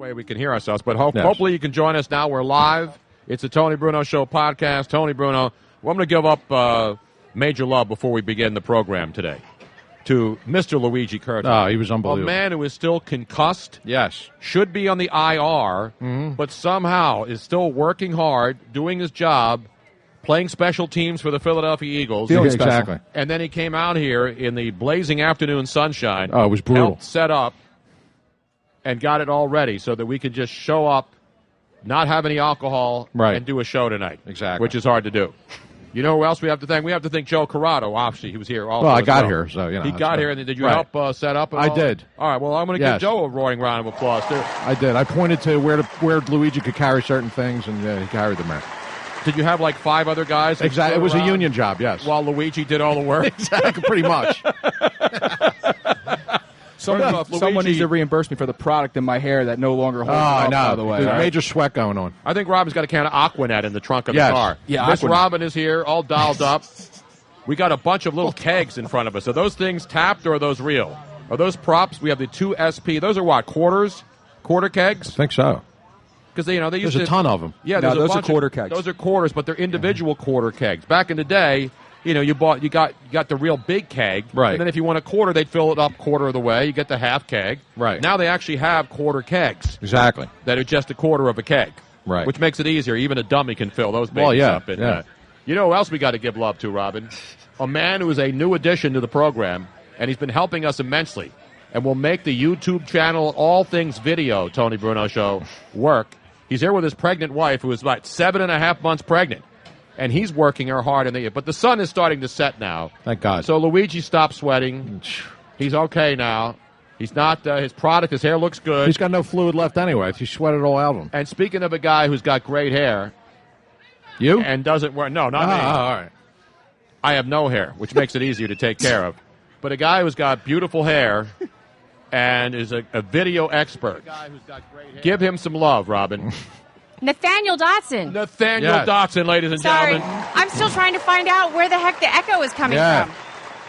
way we can hear ourselves, but hopefully you can join us now. We're live. It's the Tony Bruno Show podcast. Tony Bruno. Well, I'm going to give up major love before we begin the program today to Mr. Luigi Curtis. Oh, he was unbelievable. A man who is still concussed. Yes. Should be on the IR, but somehow is still working hard, doing his job, playing special teams for the Philadelphia Eagles. Exactly. And then he came out here in the blazing afternoon sunshine. Oh, it was brutal. Helped set up and got it all ready so that we could just show up, not have any alcohol, and do a show tonight. Exactly. Which is hard to do. You know who else we have to thank? We have to thank Joe Corrado. Obviously, he was here also. Well, I got here, so, you know. He got here, and did you help set up? I did. All right, well, I'm going to give Joe a roaring round of applause, too. I did. I pointed to where Luigi could carry certain things, and he carried them out. Did you have like 5 other guys? Exactly. It was a union job, yes. While Luigi did all the work? Exactly, pretty much. Someone needs to reimburse me for the product in my hair that no longer holds up, by the way. There's major sweat going on. I think Robin's got a can of Aquanet in the trunk of the car. Yeah, Miss Aquanet. Robin is here, all dialed up. We got a bunch of little kegs in front of us. Are those things tapped or are those real? Are those props? We have the 2 SP. Those are what, quarters? Quarter kegs? I think so. Because they used There's a ton of them. Yeah, those are quarter kegs. Those are quarters, but they're individual quarter kegs. Back in the day, you got the real big keg, right? And then if you want a quarter, they'd fill it up quarter of the way. You get the half keg, right? Now they actually have quarter kegs, exactly. That are just a quarter of a keg, right? Which makes it easier. Even a dummy can fill those babies up. And, you know who else we got to give love to, Robin? A man who is a new addition to the program, and he's been helping us immensely, and will make the YouTube channel All Things Video Tony Bruno Show work. He's here with his pregnant wife, who is about 7.5 months pregnant. And he's working her hard, but the sun is starting to set now. Thank God. So Luigi stopped sweating. He's okay now. He's not, his hair looks good. He's got no fluid left anyway. He sweated all out of him. And speaking of a guy who's got great hair. You? And doesn't wear, no, not me. All right. I have no hair, which makes it easier to take care of. But a guy who's got beautiful hair and is a video expert. Give him some love, Robin. Nathaniel Dotson. Nathaniel Dotson, ladies and gentlemen. I'm still trying to find out where the heck the echo is coming from.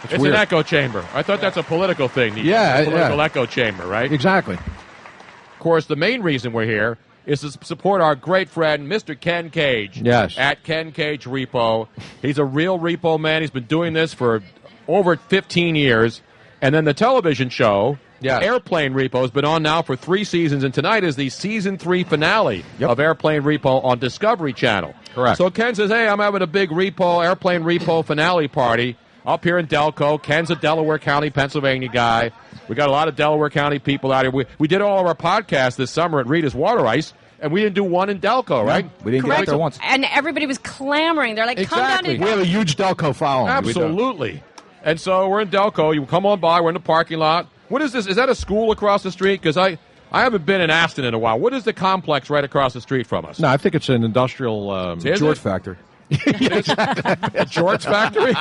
It's an echo chamber. I thought that's a political thing. A political echo chamber, right? Exactly. Of course, the main reason we're here is to support our great friend, Mr. Ken Cage. Yes. At Ken Cage Repo. He's a real repo man. He's been doing this for over 15 years. And then the television show, Airplane Repo, has been on now for 3 seasons, and tonight is the season 3 finale of Airplane Repo on Discovery Channel. Correct. So Ken says, hey, I'm having a big Airplane Repo finale party up here in Delco. Ken's a Delaware County, Pennsylvania guy. We got a lot of Delaware County people out here. We did all of our podcasts this summer at Rita's Water Ice, and we didn't do one in Delco, right? We didn't get out there once. And everybody was clamoring. They're like, come down to We have a huge Delco following. Absolutely. And so we're in Delco. You come on by. We're in the parking lot. What is this? Is that a school across the street? Because I haven't been in Aston in a while. What is the complex right across the street from us? No, I think it's an industrial George factory. A George factory?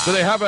Do they have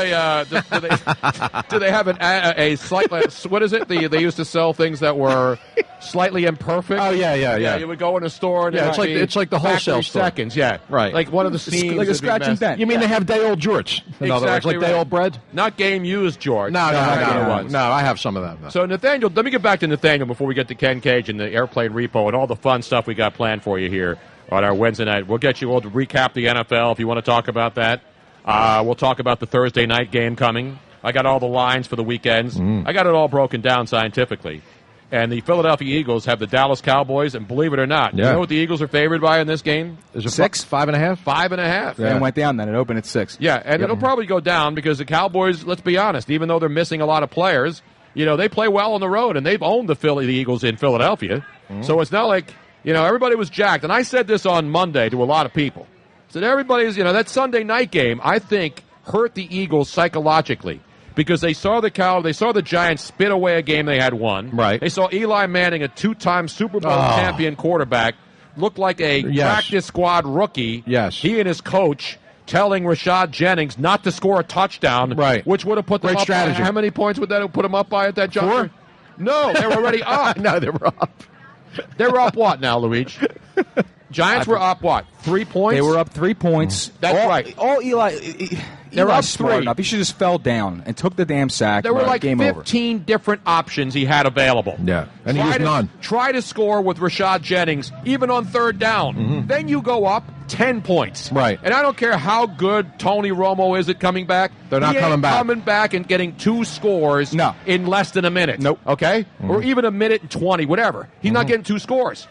do they have a slightly, what is it? They used to sell things that were slightly imperfect. Oh yeah. You would go in a store and it's like the wholesale store. Seconds, right. Like one of the seams, like a scratch and dent. You mean they have day old George? In other words, like day old bread? Not game used George. No. I have some of that. No. So Nathaniel, let me get back to Nathaniel before we get to Ken Cage and the Airplane Repo and all the fun stuff we got planned for you here on our Wednesday night. We'll get you all to recap the NFL if you want to talk about that. We'll talk about the Thursday night game coming. I got all the lines for the weekends. I got it all broken down scientifically. And the Philadelphia Eagles have the Dallas Cowboys, and believe it or not, you know what the Eagles are favored by in this game? Is it 6? 5.5? 5.5. Yeah. It went down then. It opened at 6. Yeah, and it'll probably go down because the Cowboys, let's be honest, even though they're missing a lot of players, they play well on the road, and they've owned the Eagles in Philadelphia. So it's not like, everybody was jacked. And I said this on Monday to a lot of people. I said everybody's, that Sunday night game, I think, hurt the Eagles psychologically. Because they saw the Giants spit away a game they had won. Right. They saw Eli Manning, a 2-time Super Bowl champion quarterback, look like a practice squad rookie. Yes. He and his coach telling Rashad Jennings not to score a touchdown. Right. Which would have put them Great up strategy. by, how many points would that have put them up by at that juncture? 4? No, they were already up. No, they were up. They're up what now, Luigi? Giants were up, what, 3 points? They were up 3 points. That's right. All Eli... They were up smart 3. enough. He should just fell down and took the damn sack. There were like game 15 different options he had available. Yeah, and he used none. Try to score with Rashad Jennings, even on third down. Then you go up 10 points. Right. And I don't care how good Tony Romo is at coming back. They're not coming back. Coming back and getting 2 scores in less than a minute. Nope. Okay? Or even a minute and 20, whatever. He's not getting 2 scores.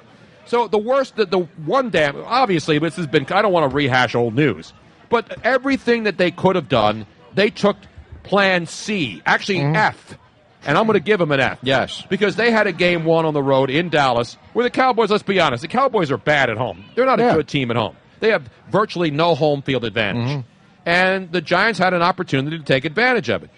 So the worst, the one damn, obviously, this has been, I don't want to rehash old news, but everything that they could have done, they took plan C, actually F, and I'm going to give them an F. Yes. Because they had a game 1 on the road in Dallas where the Cowboys, let's be honest, the Cowboys are bad at home. They're not a good team at home. They have virtually no home field advantage. And the Giants had an opportunity to take advantage of it.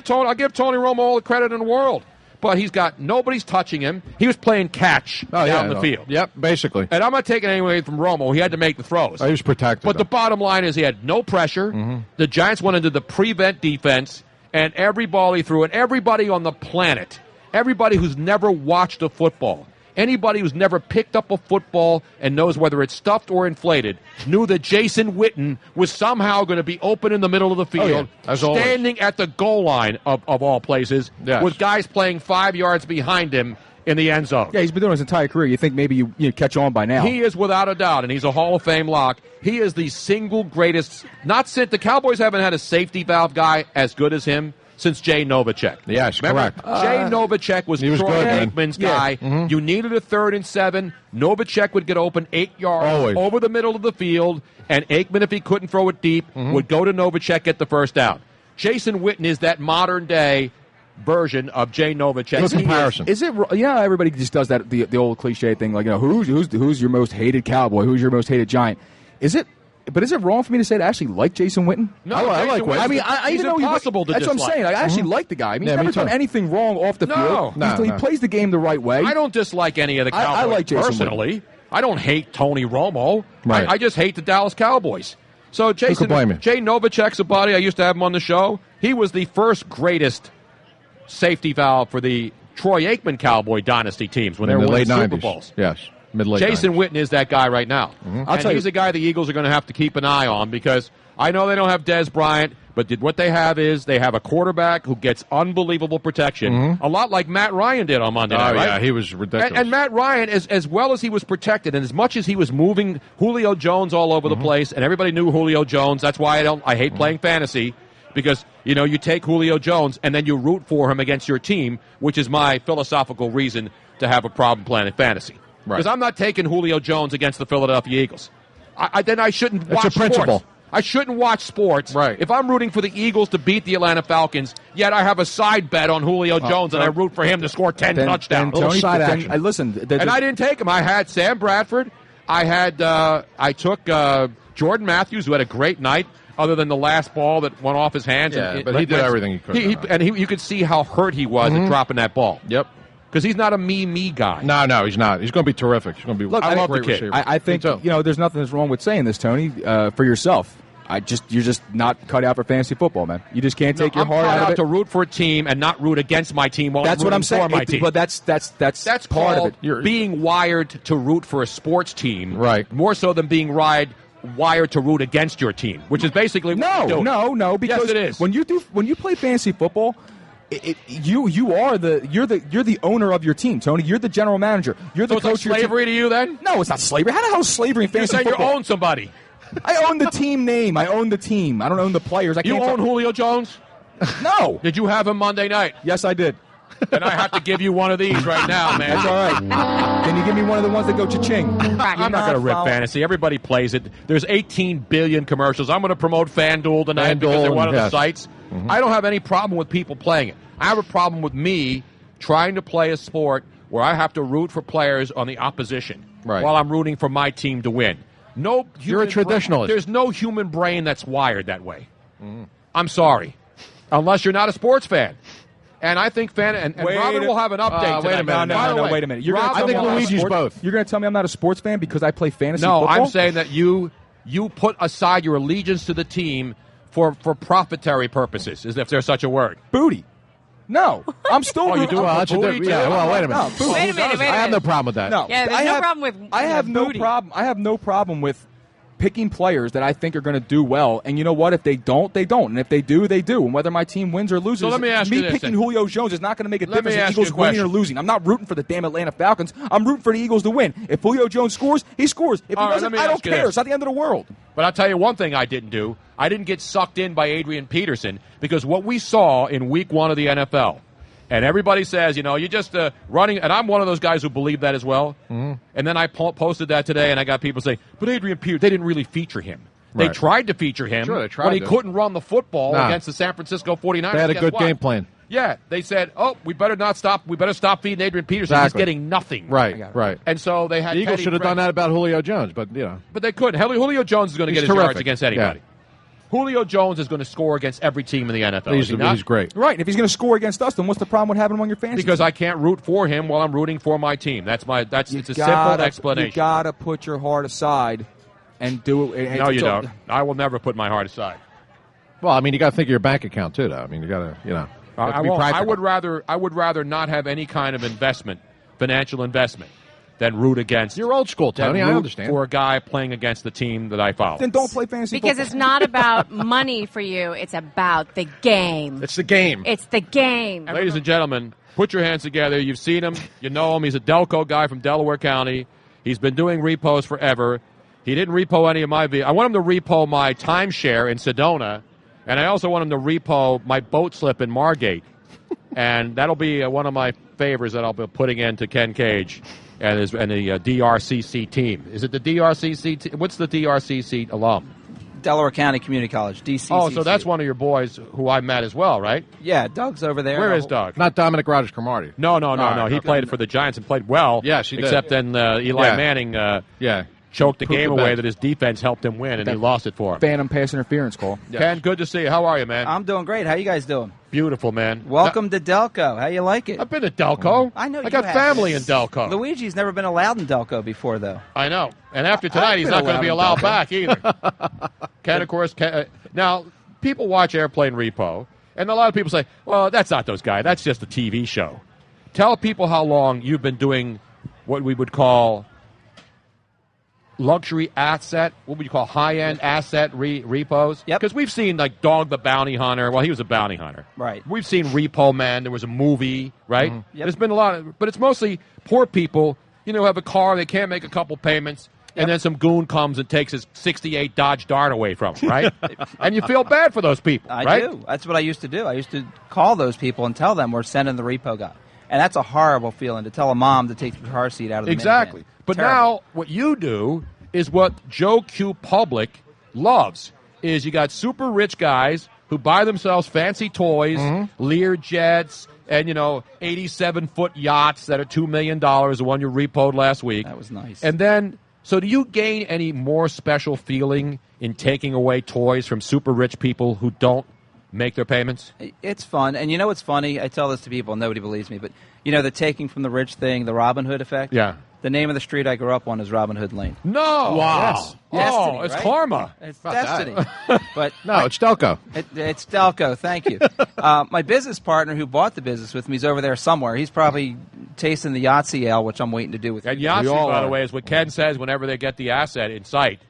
I'll give Tony Romo all the credit in the world. But he's got nobody's touching him. He was playing catch down the field. Yep, basically. And I'm not taking anything away from Romo. He had to make the throws. He was protected. But the bottom line is he had no pressure. The Giants went into the prevent defense, and every ball he threw, and everybody on the planet, everybody who's never watched a football, anybody who's never picked up a football and knows whether it's stuffed or inflated, knew that Jason Witten was somehow going to be open in the middle of the field, standing at the goal line of all places, with guys playing 5 yards behind him in the end zone. Yeah, he's been doing his entire career. You think maybe you catch on by now. He is without a doubt, and he's a Hall of Fame lock. He is the single greatest. The Cowboys haven't had a safety valve guy as good as him since Jay Novacek. Yes, correct. Jay Novacek was Troy Aikman's guy. You needed a 3rd and 7. Novacek would get open 8 yards over the middle of the field, and Aikman, if he couldn't throw it deep, would go to Novacek, get the first down. Jason Witten is that modern-day version of Jay Novacek. Good comparison. Is it? Everybody just does that. The old cliche thing, like, who's your most hated Cowboy? Who's your most hated Giant? Is it? But is it wrong for me to say that I actually like Jason Witten? No, I like Witten. I mean, I he's even know impossible to that's dislike. what I'm saying. I actually like the guy. I mean, he's never done anything wrong off the field. He plays the game the right way. I don't dislike any of the Cowboys I like Jason personally. Witten. I don't hate Tony Romo. Right. I just hate the Dallas Cowboys. So Jay Novacek's a buddy. I used to have him on the show. He was the first greatest safety valve for the Troy Aikman Cowboy dynasty teams when they were winning Super Bowls. Yes. Jason Witten is that guy right now. I'll tell you, he's a guy the Eagles are going to have to keep an eye on because I know they don't have Dez Bryant, but what they have is they have a quarterback who gets unbelievable protection, a lot like Matt Ryan did on Monday night, right? Yeah, he was ridiculous. And Matt Ryan, as well as he was protected, and as much as he was moving Julio Jones all over the place, and everybody knew Julio Jones, that's why I hate playing fantasy, because you take Julio Jones and then you root for him against your team, which is my philosophical reason to have a problem playing fantasy. Because I'm not taking Julio Jones against the Philadelphia Eagles. Then I shouldn't watch It's a principle. sports. I shouldn't watch sports. Right. If I'm rooting for the Eagles to beat the Atlanta Falcons, yet I have a side bet on Julio Jones and I root for him to score 10 touchdowns. Listen, and I didn't take him. I had Sam Bradford. I took Jordan Matthews, who had a great night, other than the last ball that went off his hands. Yeah, but he did everything he could. You could see how hurt he was at dropping that ball. Yep. Because he's not a me guy. No, he's not. He's going to be terrific. He's going to be. I love the kid. Receiver. I think there's nothing that's wrong with saying this, Tony, for yourself. You're just not cut out for fantasy football, man. You just can't take your heart out of it. To root for a team and not root against my team. That's what I'm saying. My team. But that's part of it. You're being wired to root for a sports team, right? More so than being wired to root against your team, which is basically no. Because yes, it is. When you play fantasy football. You're the owner of your team, Tony. You're the general manager. You're the coach. It's like slavery to you, then? No, it's not slavery. How the hell is slavery in fantasy football? You own somebody. I own the team name. I own the team. I don't own the players. You own Julio Jones? No. Did you have him Monday night? Yes, I did. Then I have to give you one of these right now, man. That's all right. Can you give me one of the ones that go cha-ching? I'm not going to rip fantasy. Everybody plays it. There's 18 billion commercials. I'm going to promote FanDuel tonight because they're one of the sites. I don't have any problem with people playing it. I have a problem with me trying to play a sport where I have to root for players on the opposition while I'm rooting for my team to win. You're a traditionalist. There's no human brain that's wired that way. I'm sorry. Unless you're not a sports fan. And I think and Robin will have an update tonight. Wait a minute. I think Luigi's both. You're going to tell me I'm not a sports fan because I play fantasy football? No, I'm saying that you put aside your allegiance to the team for profitary purposes, if there's such a word. Booty. No, I'm still. Oh, you do? Well, that's a Booty, yeah. too? Well, wait a minute. No, Wait a minute. I have no problem with that. No. Yeah, there's no problem with I have no booty. problem. I have no problem with picking players that I think are going to do well. And you know what? If they don't, they don't. And if they do, they do. And whether my team wins or loses, So let me ask me you this, picking then. Julio Jones is not going to make a Let me difference if ask the Eagles you a winning or question. losing. I'm not rooting for the damn Atlanta Falcons. I'm rooting for the Eagles to win. If Julio Jones scores, he scores. If All he right, doesn't, let me I don't ask you care. this. It's not the end of the world. But I'll tell you one thing I didn't do. I didn't get sucked in by Adrian Peterson because what we saw in week 1 of the NFL, and everybody says, you're just running, and I'm one of those guys who believe that as well. Mm-hmm. And then I posted that today, and I got people saying, but Adrian Peterson, they didn't really feature him. They Right. tried to feature him Sure, they tried when he to. couldn't run the football Nah. against the San Francisco 49ers. They had a Guess good what? game plan. Yeah, they said, we better stop feeding Adrian Peterson. Exactly. He's getting nothing. Right. And so they had The Eagles Teddy should have done Fred- that about Julio Jones, but But they couldn't. Julio Jones is going to He's get his yards terrific. against anybody. Julio Jones is going to score against every team in the NFL. is he not? he's great. Right. And if he's going to score against us, then what's the problem with having him on your fantasy Because team? I can't root for him while I'm rooting for my team. It's a simple explanation. You got to put your heart aside and do it. No, you don't. I will never put my heart aside. Well, I mean, you got to think of your bank account too, though. I mean, you got to, you have to be I practical. would rather not have any kind of financial investment, than root against. You're old school, Tony. than I root understand. for a guy playing against the team that I follow. Then don't play fantasy Because football. it's not about money for you. It's about the game. It's the game. It's the game. Ladies and gentlemen, put your hands together. You've seen him. You know him. He's a Delco guy from Delaware County. He's been doing repos forever. He didn't repo any of my vehicles. I want him to repo my timeshare in Sedona, and I also want him to repo my boat slip in Margate. And that'll be one of my favors that I'll be putting into Ken Cage and the DRCC team. Is it the DRCC team? What's the DRCC alum? Delaware County Community College, DCCC. Oh, so that's one of your boys who I met as well, right? Yeah, Doug's over there. Where is Doug? Not Dominic Rogers-Cromartie. No. right, He okay. played for the Giants and played well. Yes, he did. Except then Eli Yeah. Manning Yeah. choked the Pooped game the away bed. that his defense helped him win, and he That lost it for him. Phantom pass interference call. Ken, good to see you. How are you, man? I'm doing great. How you guys doing? Beautiful, man. Welcome to Delco. How you like it? I've been to Delco. I know I you got have. family in Delco. Luigi's never been allowed in Delco before, though. I know. And after tonight, he's not going to be allowed back either. Ken, of course. Now, people watch Airplane Repo, and a lot of people say, well, that's not those guys. That's just a TV show. Tell people how long you've been doing what we would call luxury asset, what would you call high-end asset repos? Yep. Because we've seen, like, Dog the Bounty Hunter. Well, he was a bounty hunter. Right. We've seen Repo Man. There was a movie, right? Yep. There's been a lot of, but it's mostly poor people, who have a car, they can't make a couple payments, and then some goon comes and takes his 68 Dodge Dart away from him, right? And you feel bad for those people, I right? do. That's what I used to do. I used to call those people and tell them we're sending the repo guy. And that's a horrible feeling to tell a mom to take the car seat out of the Exactly. minivan. But Terrible. now what you do is what Joe Q Public loves, is you got super rich guys who buy themselves fancy toys, Lear jets, and, 87-foot yachts that are $2 million, the one you repoed last week. That was nice. And then, so do you gain any more special feeling in taking away toys from super rich people who don't make their payments? It's fun. And you know what's funny? I tell this to people, nobody believes me, but the taking from the rich thing, the Robin Hood effect? Yeah. The name of the street I grew up on is Robin Hood Lane. No. Wow. Yes. Destiny, Oh, it's right? karma. It's About destiny. But No, it's Delco. it's Delco. Thank you. My business partner who bought the business with me is over there somewhere. He's probably tasting the Yahtzee ale, which I'm waiting to do with And you. Yahtzee, all by the are. way, is what Ken says whenever they get the asset in sight.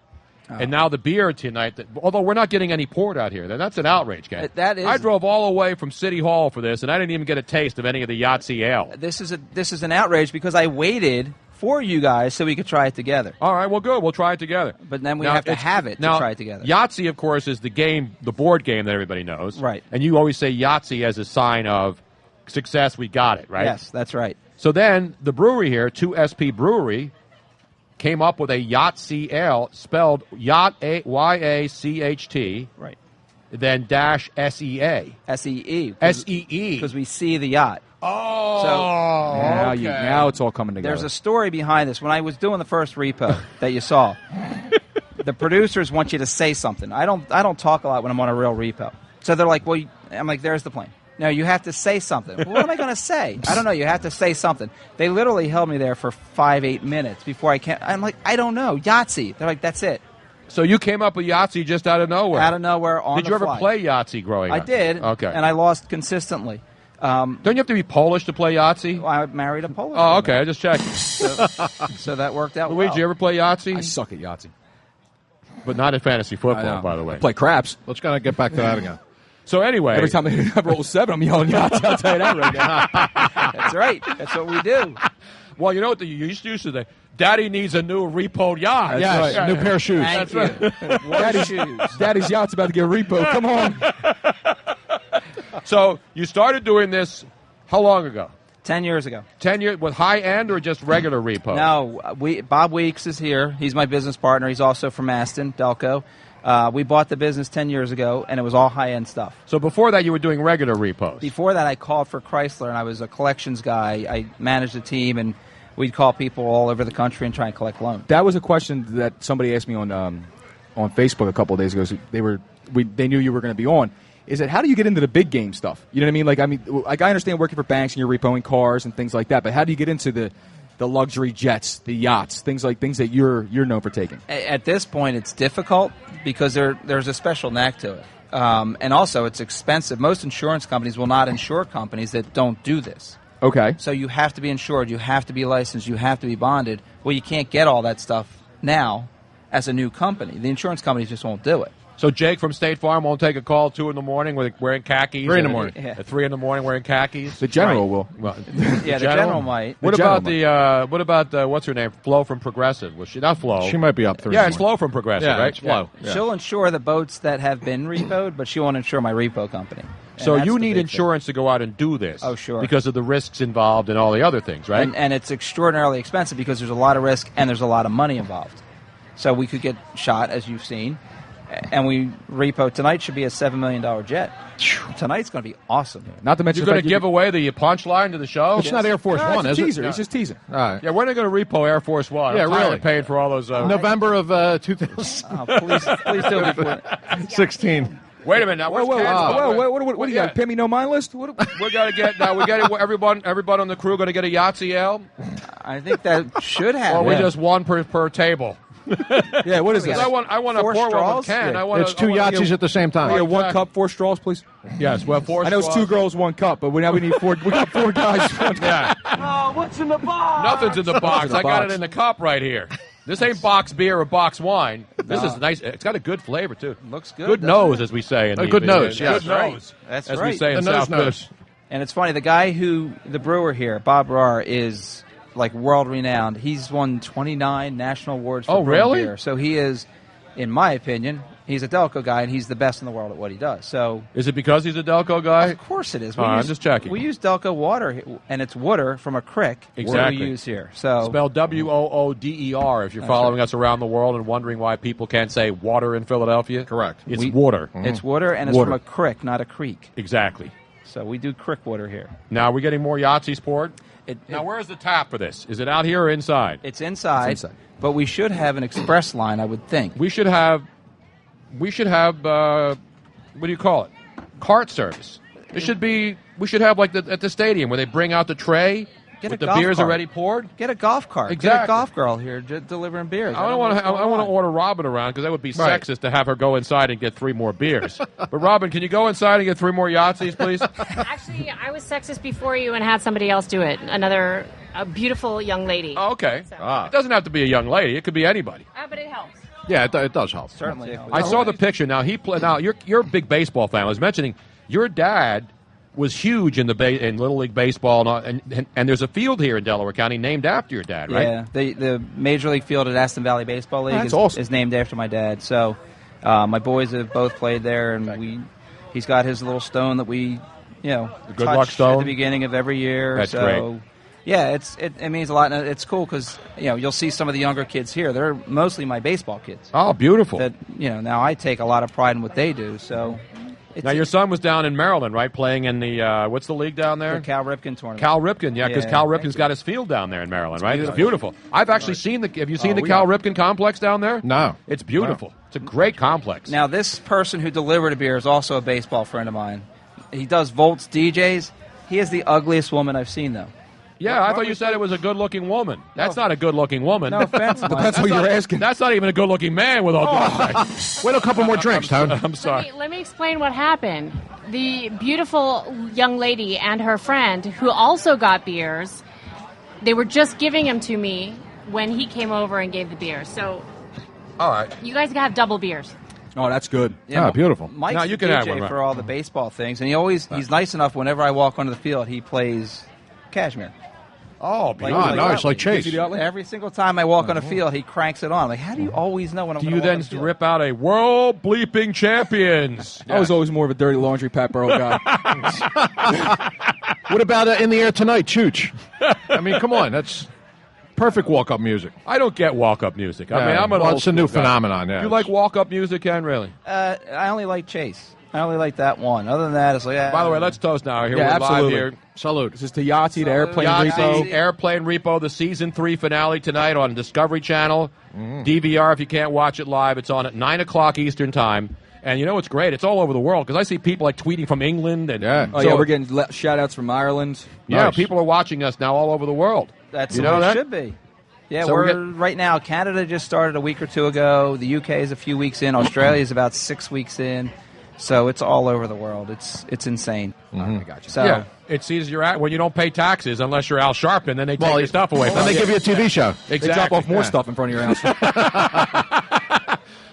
And now the beer tonight, although we're not getting any poured out here, that's an outrage, Ken. That is- I drove all the way from City Hall for this, and I didn't even get a taste of any of the Yahtzee ale. This is an outrage because I waited for you guys so we could try it together. All right, well, good. We'll try it together. But then we Now, have to it's- have it to now, try it together. Yahtzee, of course, is the game, the board game that everybody knows. Right. And you always say Yahtzee as a sign of success. We got it, right? Yes, that's right. So then the brewery here, 2SP Brewery, came up with a Yahtzee ale, spelled Y-A-C-H-T, Right. then dash S-E-A. SEE. S-E-E. Because we see the yacht. Oh, Now, okay. now it's all coming together. There's a story behind this. When I was doing the first repo that you saw, the producers want you to say something. I don't talk a lot when I'm on a real repo. So they're like, well, I'm like, there's the plane. No, you have to say something. Well, what am I going to say? I don't know. You have to say something. They literally held me there for 5-8 minutes before I can. I'm like, I don't know. Yahtzee. They're like, that's it. So you came up with Yahtzee just out of nowhere. Out of nowhere on Did the you ever fly. play Yahtzee growing I up? did. Okay. And I lost consistently. Don't you have to be Polish to play Yahtzee? Well, I married a Polish. Oh, woman. okay. I just checked. So that worked out Luigi, well. you ever play Yahtzee? I suck at Yahtzee. But not in fantasy football, by the way. I play craps. Let's kind of get back to that again. So anyway, Every time I roll 7, I'm yelling Yahtzee. I'll tell you that right now. That's right. That's what we do. well, you know what you used to say? Daddy needs a new repoed yacht. Yes, Yeah. new pair of shoes. Thank you. Daddy's, Daddy's yacht's about to get repo. Come on. So you started doing this how long ago? 10 years ago. 10 years with high end or just regular repo? No, Bob Weeks is here. He's my business partner. He's also from Aston, Delco. We bought the business 10 years ago, and it was all high-end stuff. So before that, you were doing regular repos. Before that, I called for Chrysler, and I was a collections guy. I managed a team, and we'd call people all over the country and try and collect loans. That was a question that somebody asked me on Facebook a couple of days ago. So they knew you were going to be on. Is that how do you get into the big game stuff? You know what I mean? Like I understand working for banks and you're repoing cars and things like that, but how do you get into the luxury jets, the yachts, things that you're known for taking? At this point, it's difficult because there's a special knack to it. And also, it's expensive. Most insurance companies will not insure companies that don't do this. Okay. So you have to be insured, you have to be licensed, you have to be bonded. Well, you can't get all that stuff now as a new company. The insurance companies just won't do it. So Jake from State Farm won't take a call at 2 in the morning wearing khakis? 3 in the morning. Yeah. At 3 in the morning wearing khakis? The general will. Well, Yeah, the general might. What general about what's her name? Flo from Progressive? Was she not Flo? She might be up 3. Yeah, it's Flo from Progressive, Yeah, right? it's Flo. Yeah. She'll insure the boats that have been repoed, but she won't insure my repo company. And So that's you the need big insurance to go out and do this. Oh, sure. Because of the risks involved and all the other things, right? thing. And it's extraordinarily expensive because there's a lot of risk and there's a lot of money involved. So we could get shot, as you've seen. And we repo tonight should be a $7 million jet. Tonight's going to be awesome. Not to mention You're going to give away the punchline to the show? It's not Air Force No, One, it's is a it? teaser. He's just teasing. All right. Yeah, when are they going to repo Air Force One? Yeah, I'm tired really. of paying for all those. November of 2016. Please do it before. Wait a minute now. Whoa, what do you got? Pay me no mind list? What? We got to get now. We got everyone on the crew going to get a Yahtzee L, I think that should happen. or we just one per table. Yeah, what is this? I want a Four pour one straws? with Ken. Yeah. I want It's 2 Yahtzees at the same time. Yeah, 1 cup, 4 straws, please. Yes, well, 4 I know it's 2 girls, 1 cup, but now we need 4. We got 4 guys. 1 cup. Yeah. What's in the box? Nothing's in the box. the I got box. it in the cup right here. This ain't box beer or box wine. This is nice. It's got a good flavor too. Looks good. Good doesn't nose, it? as we say. In A the, good nose, yeah. Good That's right. nose. That's as right. we say in The South nose. And it's funny, the guy the brewer here, Bob Rar, is like world renowned. He's won 29 national awards for Oh, brewing really? beer. So he is, in my opinion, he's a Delco guy, and he's the best in the world at what he does. So Is it because he's a Delco guy? of course it is. I'm just checking. We use Delco water, and it's water from a creek Exactly. we use here. So Spelled WOODER if you're following us around the world and wondering why people can't say water in Philadelphia. Correct. It's water. it's water, and it's Water. from a creek, not a creek. Exactly. So we do creek water here. Now, are we getting more Yahtzees poured? It, Now, where's the tap for this? Is it out here or inside? it's inside, It's inside. but we should have an express line, I would think. We should have what do you call it? Cart service. We should have like at the stadium where they bring out the tray Get with a the golf beers cart. already poured. Get a golf cart. Get Exactly. a golf girl here delivering beers. I don't want to order Robin around because that would be Right. sexist to have her go inside and get 3 more beers. But Robin, can you go inside and get 3 more Yahtzees, please? Actually, I was sexist before you and had somebody else do it. A beautiful young lady. Oh, okay. So- It doesn't have to be a young lady. It could be anybody. But it helps. Yeah, it does help. Certainly. I saw the picture. Now Now you're a big baseball fan. I was mentioning your dad was huge in in Little League baseball, and there's a field here in Delaware County named after your dad, right? Yeah, the Major League field at Aston Valley Baseball League That's is, awesome. is named after my dad. So my boys have both played there, and he's got his little stone that we, good touch luck stone? at the beginning of every year. That's so, great. Yeah, it means a lot, and it's cool because you'll see some of the younger kids here. They're mostly my baseball kids. Oh, beautiful. That now I take a lot of pride in what they do. So Now your son was down in Maryland, right? Playing in the what's the league down there? the Cal Ripken tournament. Cal Ripken, yeah, because Yeah, Cal thank Ripken's you. got his field down there in Maryland, right? It's beautiful. I've actually seen have you seen the we Cal have. Ripken complex down there? No. It's beautiful. It's a great complex. Now, this person who delivered a beer is also a baseball friend of mine. He does Volts DJs. He is the ugliest woman I've seen, though. yeah, I thought you said it was a good-looking woman. That's not a good-looking woman. No offense, Mike. That's what you're asking. That's not even a good-looking man with all due respect. Wait a couple more drinks, Tone. I'm sorry. Let me explain what happened. the beautiful young lady and her friend who also got beers, they were just giving them to me when he came over and gave the beers. So, All right. you guys can have double beers. Oh, that's good. Yeah, beautiful. Mike's Now, you the can have DJ one, right? for all the baseball things, and he's nice enough whenever I walk onto the field, he plays Cashmere. Oh, Like, nice, like Chase. Gives you the outlet? Every single time I walk on the field, he cranks it on. Like, how do you always know when I'm do going you to walk then on the field? rip out a world bleeping champions? I was always more of a dirty laundry Pat Burrow guy. What about In the Air Tonight, Chooch? I mean, come on, that's perfect walk-up music. I don't get walk-up music. I mean, I'm an well, old it's a new school guy. phenomenon. Yeah, You like walk-up music, Ken? Really? I only like Chase. I only like that one. Other than that, it's like... By the way, let's toast now. Here Yeah, we're live absolutely. here. Salute. This is to Yahtzee, the Airplane Yahtzee, Repo. Airplane Repo, the season 3 finale tonight on Discovery Channel. DVR, if you can't watch it live, it's on at 9 o'clock Eastern Time. And you know what's great? It's all over the world because I see people like tweeting from England. And Oh, yeah, we're getting shout-outs from Ireland. Yeah, Nice. people are watching us now all over the world. That's you the know way that? it should be. Yeah, So we're we're right now. Canada just started a week or two ago. The UK is a few weeks in. Australia is about 6 weeks in. So it's all over the world. It's insane. I got you. So Yeah, it's easier when you don't pay taxes unless you're Al Sharpton, then they take your stuff away. Then they give you a TV show. They drop off more stuff in front of your house.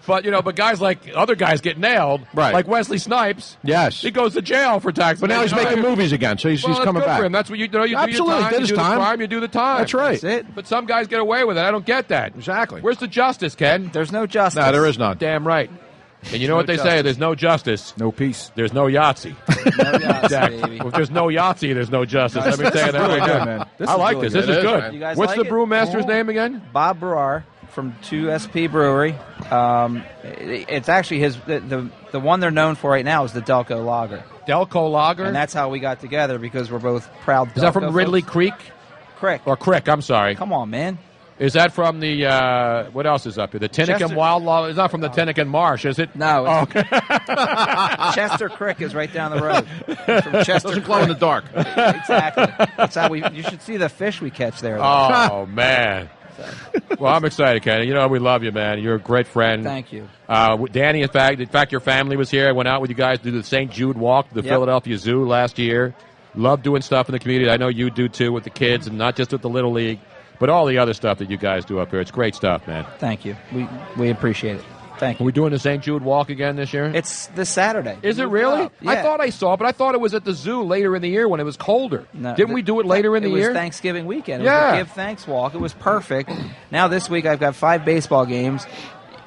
But but guys like other guys get nailed, Right. like Wesley Snipes. Yes. He goes to jail for tax. But now he's making movies again, so he's Well, that's coming good back. for him. That's what you do. You Absolutely. do your time. Did You his do time. the crime. You do the time. That's right. that's it. But some guys get away with it. I don't get that. Exactly. Where's the justice, Ken? There's no justice. No, there is none. Damn right. And you know what they say? There's no justice. No peace. There's no Yahtzee. No justice, Jack, baby. if there's no Yahtzee, there's no justice. Let me tell you that really right good, now. man. This I is like really this. This good. is It is, good. man. You guys What's like the it? brewmaster's name again? Bob Brewer from 2SP Brewery. It's actually the one they're known for right now is the Delco Lager, Delco Lager. and that's how we got together because we're both proud. Is that from Delco Ridley folks. Creek? Crick. Or Crick, I'm sorry. Come on, man. Is that from the, what else is up here? The Tinnican Chester- Wildlaw? It's not from the Tinnican Marsh, is it? No. Oh, It's Chester Crick is right down the road. From Chester Doesn't glow in the dark. Exactly. That's how you should see the fish we catch there. Oh, man. Well, I'm excited, Ken. You know, we love you, man. You're a great friend. Thank you. Danny, in fact, your family was here. I went out with you guys to do the St. Jude walk to the Yep. Philadelphia Zoo last year. Love doing stuff in the community. I know you do, too, with the kids, and not just with the Little League, but all the other stuff that you guys do up here. It's great stuff, man. Thank you. We appreciate it. Thank Are you. we doing the St. Jude walk again this year? It's this Saturday. Is it Moved really? up. Yeah. I thought I saw it, but I thought it was at the zoo later in the year when it was colder. No, Didn't we do it later in the It year? was Thanksgiving weekend. It Yeah. was a Give Thanks walk. It was perfect. Now this week I've got 5 baseball games.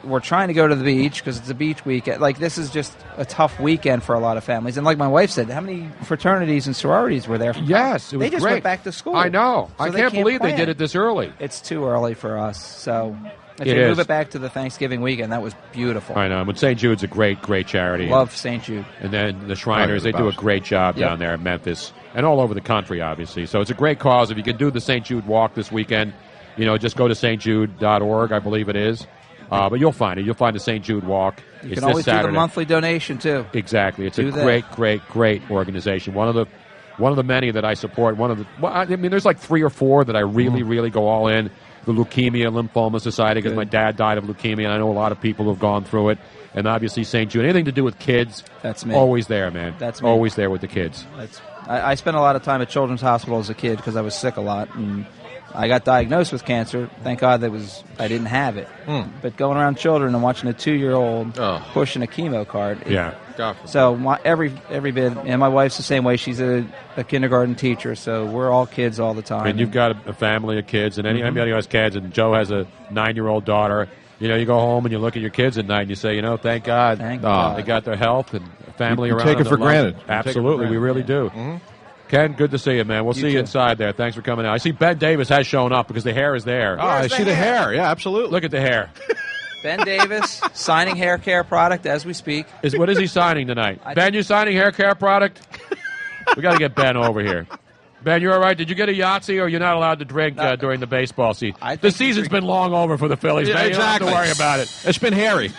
We're trying to go to the beach because it's a beach weekend. Like, this is just a tough weekend for a lot of families. And like my wife said, how many fraternities and sororities were there? Yes, it was They just great. went back to school. I know. So I they can't believe they plan. did it this early. It's too early for us. So if It they move is. it back to the Thanksgiving weekend, that was beautiful. I know. But St. Jude's a great, great charity. Love St. Jude. And then the Shriners, Oh, they the do a best. great job Yep. down there in Memphis and all over the country, obviously. So it's a great cause. If you can do the St. Jude walk this weekend, just go to stjude.org, I believe it is. But you'll find it. You'll find the St. Jude walk. You It's can always this Saturday. do the monthly donation too. Exactly. It's Do a that. great, great, great organization. One of the many that I support. There's like 3 or 4 that I really, really go all in. The Leukemia Lymphoma Society, because Good. my dad died of leukemia, and I know a lot of people who've gone through it. And obviously St. Jude. Anything to do with kids, That's me. always there, man. That's me. Always there with the kids. I spent a lot of time at Children's Hospital as a kid because I was sick a lot, and I got diagnosed with cancer. Thank God I didn't have it. But going around children and watching a 2-year-old pushing a chemo card. Yeah. So every bit, and my wife's the same way. She's a kindergarten teacher, so we're all kids all the time. And you've got a family of kids, and anybody who has kids, and Joe has a 9-year-old daughter. You go home and you look at your kids at night and you say, thank God, Thank God. they got their health and family You around. take it them for that love granted. them. You take it for Absolutely, we granted. really do. Ken, good to see you, man. We'll see you too. inside there. Thanks for coming out. I see Ben Davis has shown up because the hair is there. Oh, I Where's the see the hair? hair. Yeah, absolutely. Look at the hair. Ben Davis signing hair care product as we speak. What is he signing tonight? Ben, you signing hair care product? We got to get Ben over here. Ben, you all right? Did you get a Yahtzee, or you're not allowed to drink during the baseball season? I The think season's been long over for the Phillies, Yeah, man. exactly. You don't have to worry about it. It's been hairy.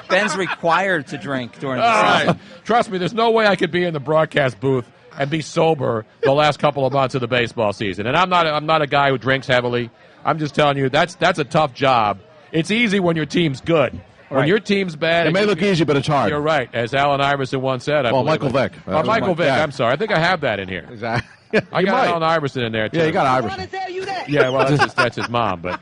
Ben's required to drink during All the season. right. Trust me, there's no way I could be in the broadcast booth and be sober the last couple of months of the baseball season. And I'm not a guy who drinks heavily. I'm just telling you that's a tough job. It's easy when your team's good. When your team's bad, it may look easy, but it's hard. You're right, as Allen Iverson once said. Michael Vick. Michael Vick. I'm sorry. I think I have that in here. Exactly. I got Allen Iverson in there too. Yeah, you got Iverson. Yeah, well, that's his mom, but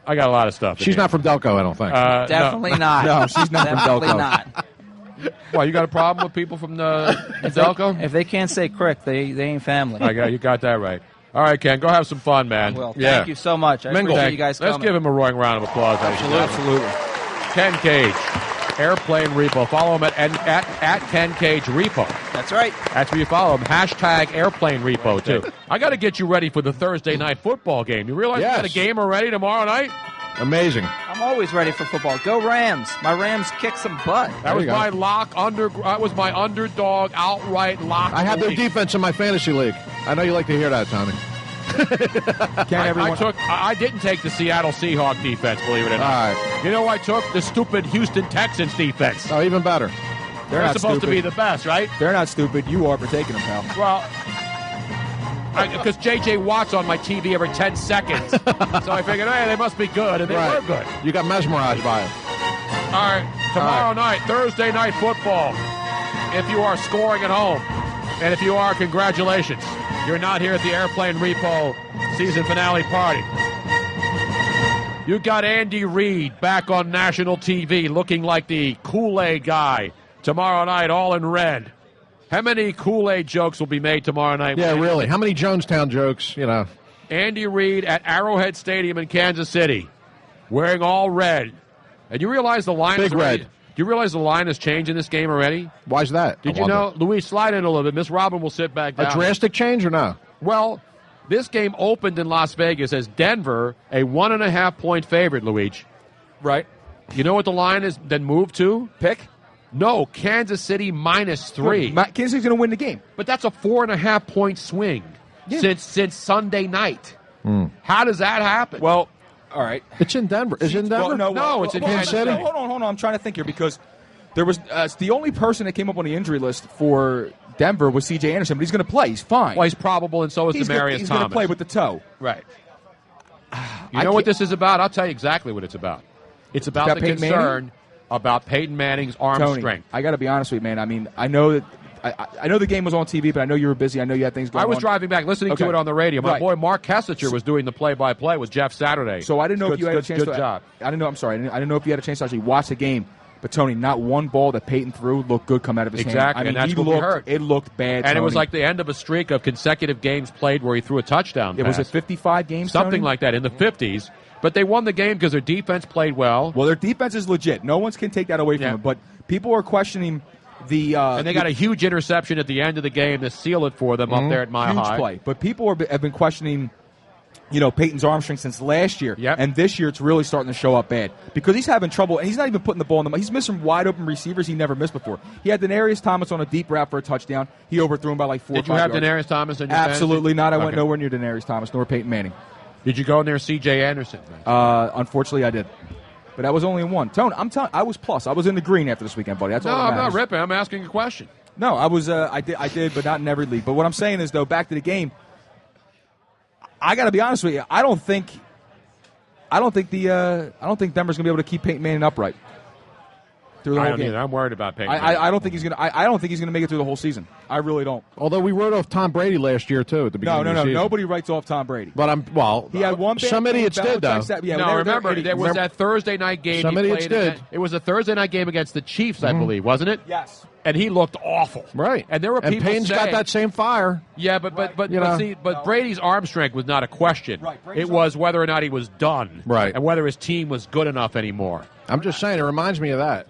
I got a lot of stuff. She's not from Delco, I don't think. Definitely not. No, she's not from Definitely Delco. not. Why, you got a problem with people from Delco? If they can't say crick, they ain't family. You got that right. All right, Ken, go have some fun, man. Well, thank you so much. I appreciate you guys coming. Let's give him a roaring round of applause. Absolutely. Ken Cage, Airplane Repo. Follow him at Ken Cage Repo. That's right. That's where you follow him. # Airplane Repo, too. I got to get you ready for the Thursday night football game. You realize you got a game already tomorrow night? Amazing. I'm always ready for football. Go Rams. My Rams kick some butt. That was my that was my underdog outright lock. I had their defense in my fantasy league. I know you like to hear that, Tommy. I didn't take the Seattle Seahawks defense, believe it or not. All right. You know, I took the stupid Houston Texans defense. Oh, even better. They're supposed to be the best, right? They're not stupid. You are for taking them, pal. Well, because J.J. Watt's on my TV every 10 seconds. So I figured, hey, they must be good, and they were good. You got mesmerized by it. All right, tomorrow night, Thursday night football. If you are scoring at home, and if you are, congratulations. You're not here at the Airplane Repo season finale party. You got Andy Reid back on national TV looking like the Kool-Aid guy tomorrow night, all in red. How many Kool-Aid jokes will be made tomorrow night? Yeah, really. How many Jonestown jokes, Andy Reid at Arrowhead Stadium in Kansas City, wearing all red. And you realize the line is red. Do you realize the line has changed in this game already? Why's that? Did you know? Luis, slide in a little bit. Miss Robin will sit back down. A drastic change or no? Well, this game opened in Las Vegas as Denver, a 1.5-point favorite, Luigi. Right. You know what the line is then moved to? Pick? No, Kansas City -3. Kansas City's going to win the game. But that's a 4.5-point swing since Sunday night. How does that happen? Well, all right. It's in Denver. Is it in Denver? No, it's in Kansas City. Hold on. I'm trying to think here because there was the only person that came up on the injury list for Denver was C.J. Anderson, but he's going to play. He's fine. Well, he's probable, and so is Demaryius Thomas. He's going to play with the toe. Right. You know what this is about? I'll tell you exactly what it's about. It's about the concern about Peyton Manning's arm strength. I got to be honest with you, man. I mean, I know that I know the game was on TV, but I know you were busy. I know you had things going on. I was driving back, listening to it on the radio. My boy Mark Kessicher was doing the play-by-play with Jeff Saturday. So I didn't know if you had a chance to. Good job. I didn't know. I'm sorry. I didn't know if you had a chance to actually watch the game. But Tony, not one ball that Peyton threw looked good come out of his hand. Exactly, I mean, and that's what we heard. It looked bad, and Tony. it was like the end of a streak of consecutive games played where he threw a touchdown. It was at 55 games, something Tony? like that in the 50s. But they won the game because their defense played well. Well, their defense is legit. No one can take that away from them. But people are questioning the. And they got a huge interception at the end of the game to seal it for them up there at Mile High. Huge play. But people have been questioning, Peyton's arm strength since last year. Yep. And this year it's really starting to show up bad because he's having trouble, and he's not even putting the ball in the. He's missing wide open receivers he never missed before. He had Denarius Thomas on a deep route for a touchdown. He overthrew him by like 4 or 5 yards. Did you have Denarius Thomas in your Absolutely fantasy? not. I went nowhere near Denarius Thomas nor Peyton Manning. Did you go near C.J. Anderson? Unfortunately, I did. But that was only in one. Tone, I'm telling. I was plus. I was in the green after this weekend, buddy. That's all that matters. I'm not ripping. I'm asking a question. No, I was. I did, but not in every league. But what I'm saying is, though, back to the game. I got to be honest with you. I don't think Denver's gonna be able to keep Peyton Manning upright through the whole game. I'm worried about Peyton. I don't think he's gonna. I don't think he's gonna make it through the whole season. I really don't. Although we wrote off Tom Brady last year too at the beginning. No. of the season. Nobody writes off Tom Brady. But he had one. Some idiots did though. Remember there was that Thursday night game. Some idiots did. It was a Thursday night game against the Chiefs, I believe, wasn't it? Yes. And he looked awful. Right. And there were people Payne's got that same fire. Yeah, but Brady's arm strength was not a question. Right. It was whether or not he was done. Right. And whether his team was good enough anymore. I'm just saying, it reminds me of that.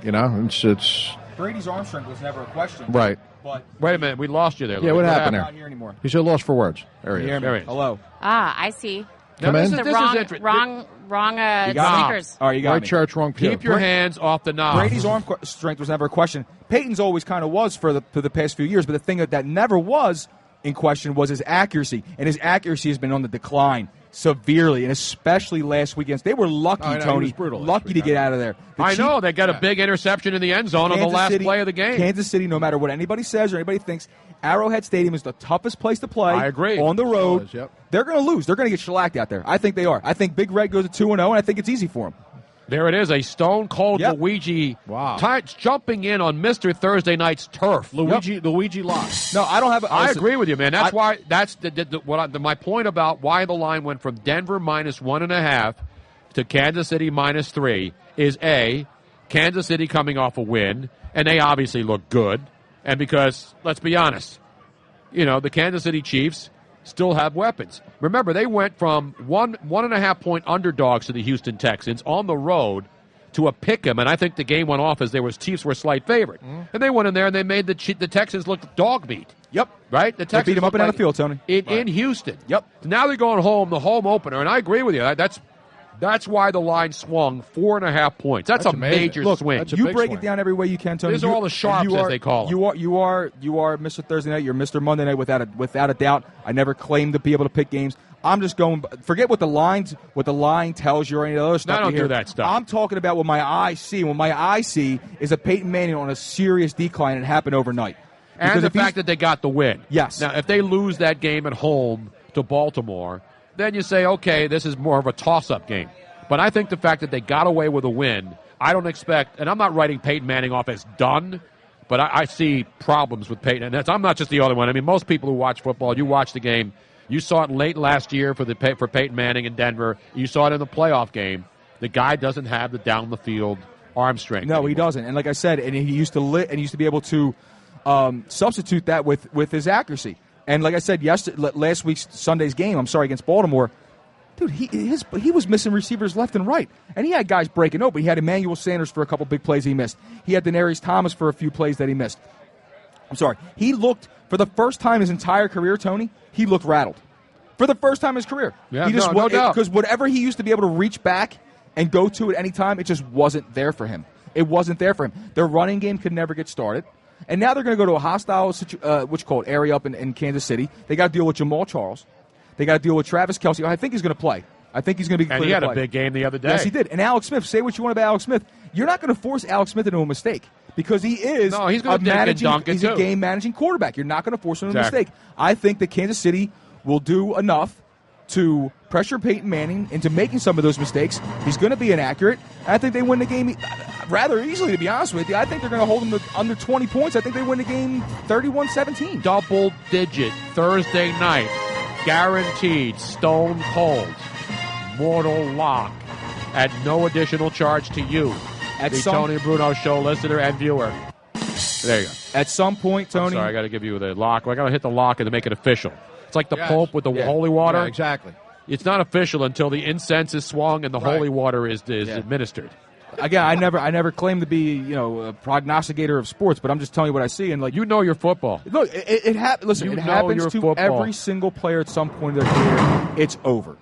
It's Brady's arm strength was never a question. Right. But wait a minute, we lost you there. Yeah, what happened not here anymore. He should have lost for words. There he is. Hello. I see. Come in. The wrong sneakers. All right, you got right me. church, wrong pew. Keep your hands off the knob. Brady's arm strength was never a question. Peyton's always kind of was for the past few years, but the thing that never was in question was his accuracy, and his accuracy has been on the decline severely, and especially last weekend. They were lucky, Tony, lucky to get out of there. I know. They got a big interception in the end zone on the last play of the game. Kansas City, no matter what anybody says or anybody thinks, Arrowhead Stadium is the toughest place to play. I agree. On the road. It is, yep. They're going to lose. They're going to get shellacked out there. I think they are. I think Big Red goes to 2-0, and I think it's easy for them. There it is, a stone-cold Yep. Luigi Wow. jumping in on Mr. Thursday Night's turf. Luigi lock. No, I don't have. I agree with you, man. That's why. That's my point about why the line went from Denver -1.5 to Kansas City -3 is A, Kansas City coming off a win, and they obviously look good, and because let's be honest, the Kansas City Chiefs still have weapons. Remember, they went from 1.5 point underdogs to the Houston Texans on the road to a pick 'em, and I think the game went off as Chiefs were a slight favorite. And they went in there and they made the Texans look dog meat. Yep. Right? The Texans beat them up looked and down the field, Tony. In Houston. Yep. Now they're going home, the home opener, and I agree with you. That's why the line swung 4.5 points. That's a amazing. major Look, swing. that's a you big break swing. it down every way you can, Tony. These are all the sharps, as they call them. You are Mr. Thursday Night. You're Mr. Monday Night without a doubt. I never claimed to be able to pick games. I'm just going. Forget what the line tells you or any other stuff. I don't you hear. do that stuff. I'm talking about what my eyes see. What my eyes see is a Peyton Manning on a serious decline. And it happened overnight. And Because the if he's- fact that they got the win. Yes. Now, if they lose that game at home to Baltimore, then you say, okay, this is more of a toss-up game. But I think the fact that they got away with a win, I don't expect, and I'm not writing Peyton Manning off as done, but I see problems with Peyton. And I'm not just the only one. I mean, most people who watch football, you watch the game, you saw it late last year for Peyton Manning in Denver. You saw it in the playoff game. The guy doesn't have the down-the-field arm strength No, anymore. he doesn't. And like I said, and he used to be able to substitute that with his accuracy. And like I said, last week's Sunday's game, against Baltimore, dude, he was missing receivers left and right. And he had guys breaking open. He had Emmanuel Sanders for a couple big plays he missed. He had Denarius Thomas for a few plays that he missed. He looked, for the first time in his entire career, Tony, he looked rattled. For the first time in his career. Yeah, no doubt. Because whatever he used to be able to reach back and go to at any time, it just wasn't there for him. It wasn't there for him. Their running game could never get started. And now they're going to go to a hostile area up in Kansas City. They got to deal with Jamal Charles. They got to deal with Travis Kelce. I think he's going to play. I think he's going to be clear And he had to a play. big game the other day. Yes, he did. And Alex Smith, say what you want about Alex Smith. You're not going to force Alex Smith into a mistake because he is No, he's gonna dink and dunk it, he's a too. game-managing quarterback. You're not going to force him into Exactly. a mistake. I think that Kansas City will do enough to pressure Peyton Manning into making some of those mistakes. He's going to be inaccurate. I think they win the game rather easily, to be honest with you. I think they're going to hold them to under 20 points. I think they win the game 31-17. Double-digit Thursday night, guaranteed, stone cold, mortal lock at no additional charge to you, the Tony Bruno Show listener and viewer. There you go. At some point, Tony. I'm sorry, I got to give you the lock. I got to hit the lock and to make it official. It's like the Yes. Pope with the holy water. Yeah, exactly. It's not official until the incense is swung and the holy water is administered. Again, I never claimed to be a prognosticator of sports, but I'm just telling you what I see. And like You know your football. look, it happens. Listen, You it know happens your to football. every single player at some point in their career. It's over.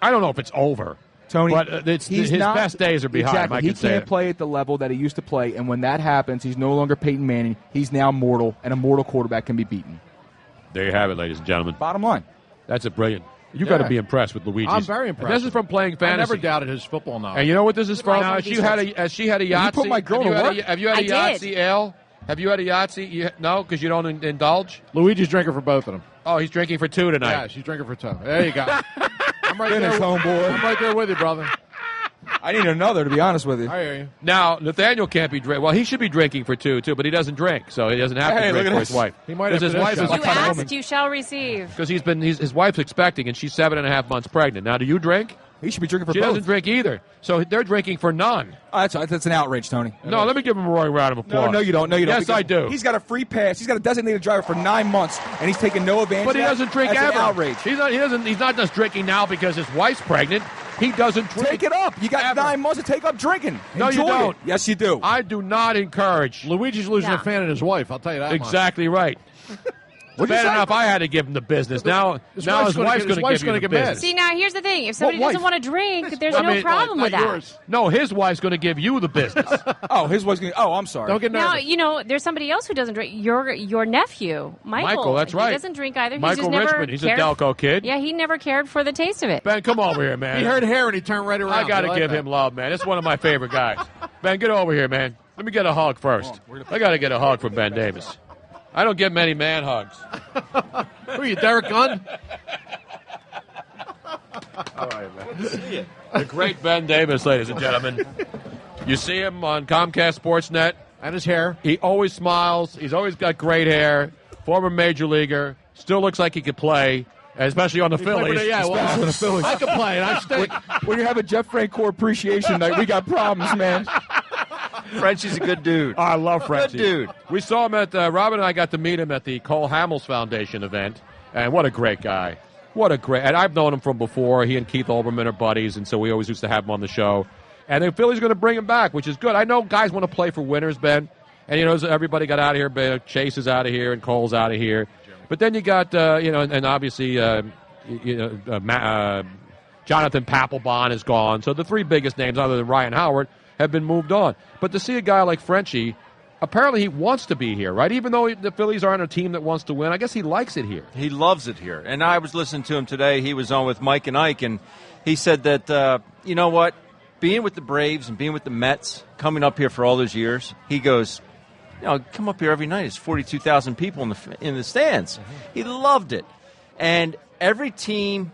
I don't know if it's over, Tony, but his best days are behind him. Exactly. I He can say can't it. play at the level that he used to play, and when that happens, he's no longer Peyton Manning. He's now mortal, and a mortal quarterback can be beaten. There you have it, ladies and gentlemen. Bottom line. That's a brilliant. You got to be impressed with Luigi. I'm very impressed. And this is from playing fantasy. I never doubted his football knowledge. And you know what this is from? Well, She had a Yahtzee. You put my girl to work. Have you had a I did. Yahtzee ale? Have you had a Yahtzee? No, because you don't indulge. Luigi's drinking for both of them. Oh, he's drinking for two tonight. Yeah, she's drinking for two. There you go. I'm right Finish, there, homeboy. I'm right there with you, brother. I need another, to be honest with you. I hear you. Now Nathaniel can't be drinking. Well, he should be drinking for two too, but he doesn't drink, so he doesn't have Hey, to look drink at for this. his wife. He might Because have his wife is You a kind of woman. asked, you shall receive. Because his wife's expecting, and she's 7.5 months pregnant. Now, do you drink? He should be drinking for She both. doesn't drink either, so they're drinking for none. Oh, that's an outrage, Tony. No, let me give him a roaring round of applause. No, you don't. No, you don't. Yes, I do. He's got a free pass. He's got a designated driver for 9 months, and he's taking no advantage. But he of that. doesn't drink That's ever. An outrage. He's not just drinking now because his wife's pregnant. He doesn't drink. Take it up. You got ever. 9 months to take up drinking. No, you Enjoy don't. It. Yes, you do. I do not encourage. Luigi's losing Yeah. a fan in his wife. I'll tell you that much. Exactly right. What'd you Bad say? enough I had to give him the business. Now his wife's going to give you the get mad. business. See, now here's the thing. If somebody What doesn't wife? want to drink, there's I no mean, problem with Not that. yours. No, his wife's going to give you the business. Oh, his wife's going to... Oh, I'm sorry. Don't get Now, nervous. there's somebody else who doesn't drink. Your nephew, Michael. That's right. He doesn't drink either. Michael he's just never Richmond. He's a cared. Delco kid. Yeah, he never cared for the taste of it. Ben, come over here, man. He heard hair and he turned right around. I got to You like give that? him love, man. It's one of my favorite guys. Ben, get over here, man. Let me get a hug first. I got to get a hug from Ben Davis. I don't get many man hugs. Who are you, Derek Gunn? All right, man. The great Ben Davis, ladies and gentlemen. You see him on Comcast Sportsnet. And his hair. He always smiles. He's always got great hair. Former major leaguer. Still looks like he could play, especially on the Phillies. On the Phillies. I could play, and I stink. When you have a Jeff Francoeur appreciation night, we got problems, man. Frenchie's a good dude. Oh, I love Frenchie. Good dude. We saw him at, Robin and I got to meet him at the Cole Hamels Foundation event, and what a great guy. And I've known him from before. He and Keith Olbermann are buddies, and so we always used to have him on the show. And the Phillies are going to bring him back, which is good. I know guys want to play for winners, Ben. And, everybody got out of here. Chase is out of here, and Cole's out of here. But then you got, and obviously, Jonathan Papelbon is gone. So the three biggest names, other than Ryan Howard, have been moved on. But to see a guy like Frenchie, apparently he wants to be here, right? Even though the Phillies aren't a team that wants to win, I guess he likes it here. He loves it here. And I was listening to him today. He was on with Mike and Ike, and he said that, you know what? Being with the Braves and being with the Mets, coming up here for all those years, he goes, come up here every night. It's 42,000 people in the stands. Mm-hmm. He loved it. And every team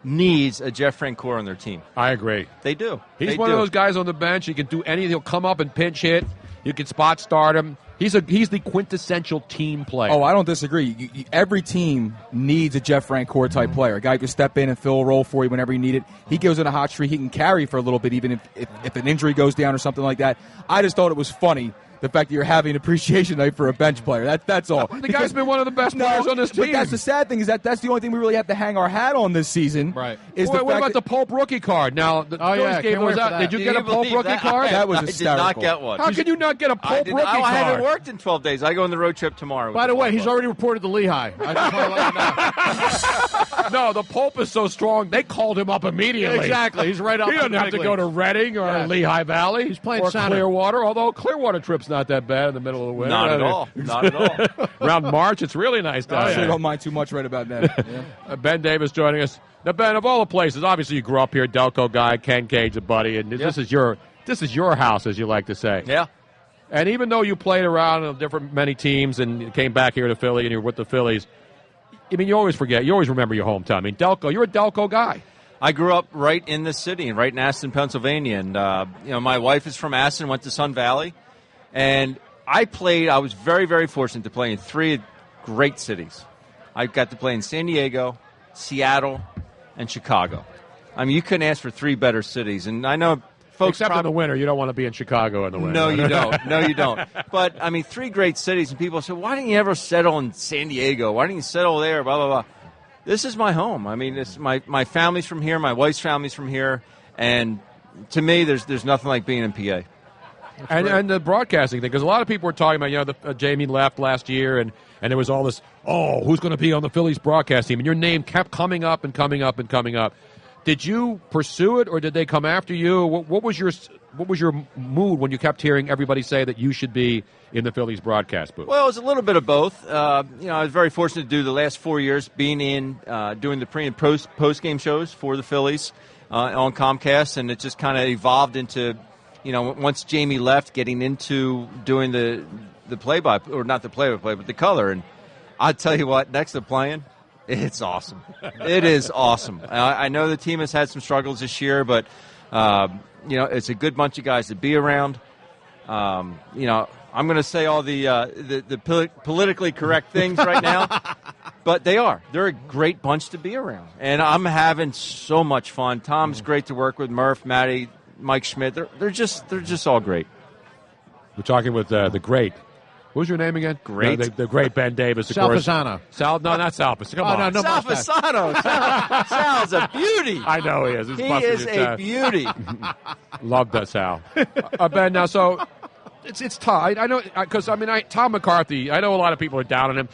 needs a Jeff Francoeur on their team. I agree. They do. He's one of those guys on the bench. He can do anything. He'll come up and pinch hit. You can spot start him. He's the quintessential team player. Oh, I don't disagree. Every team needs a Jeff Francoeur type player, a guy who can step in and fill a role for you whenever you need it. He goes in a hot streak. He can carry for a little bit, even if an injury goes down or something like that. I just thought it was funny, the fact that you're having an appreciation night for a bench player. That's all. The guy's been one of the best players on this team. But that's the sad thing, is that's the only thing we really have to hang our hat on this season. Right. What about the Pope rookie card? Now, the Phillies gave those out. Did you get a Pope rookie card? That was hysterical. I did not get one. How can you not get a Pope rookie card? I haven't worked in 12 days. I go on the road trip tomorrow. By the way, he's already reported to Lehigh. I just want to let you know. No, the Pope is so strong, they called him up immediately. Exactly. He's right up. He doesn't have to go to Reading or Lehigh Valley. He's playing or center. Clearwater, although Clearwater trip's not that bad in the middle of the winter. Not at all. Not at all. Around March, it's really nice down I there. don't mind too much right about that. Yeah. Ben Davis joining us. Now, Ben, of all the places, obviously you grew up here, Delco guy, Ken Cage, a buddy, and this is your house, as you like to say. Yeah. And even though you played around in many teams and came back here to Philly and you're with the Phillies, I mean, you always remember your hometown. I mean, Delco, you're a Delco guy. I grew up right in the city, right in Aston, Pennsylvania. And, my wife is from Aston, went to Sun Valley. And I was very, very fortunate to play in three great cities. I got to play in San Diego, Seattle, and Chicago. I mean, you couldn't ask for three better cities. And I know folks... Except in the winter. You don't want to be in Chicago in the winter. No, you don't. No, you don't. But, I mean, three great cities, and people say, why didn't you ever settle in San Diego? Why didn't you settle there? Blah, blah, blah. This is my home. I mean, my family's from here. My wife's family's from here. And to me, there's nothing like being in PA. And the broadcasting thing, because a lot of people were talking about, Jamie left last year, and there was all this, who's going to be on the Phillies broadcast team? And your name kept coming up and coming up and coming up. Did you pursue it, or did they come after you? What was your mood when you kept hearing everybody say that you should be in the Phillies broadcast booth? Well, it was a little bit of both. I was very fortunate to do the last 4 years being doing the pre and post game shows for the Phillies on Comcast, and it just kind of evolved into, once Jamie left, getting into doing the play-by, or not the play-by-play, but the color. And I'll tell you what, next to playing, it's awesome. It is awesome. I know the team has had some struggles this year, but it's a good bunch of guys to be around. I'm going to say all the politically correct things right now, but they're a great bunch to be around, and I'm having so much fun. Tom's great to work with. Murph, Matty, Mike Schmidt, they're just all great. We're talking with the great. What was your name again? Great. No, the great Ben Davis, of Sal course. Fasano. No, not Sal Fasano. Come on. No, Sal Fasano. Sal's a beauty. I know he is. He is a beauty. Love that, Sal. Ben, now, so it's tough. I know, because, Tom McCarthy, I know a lot of people are down on him.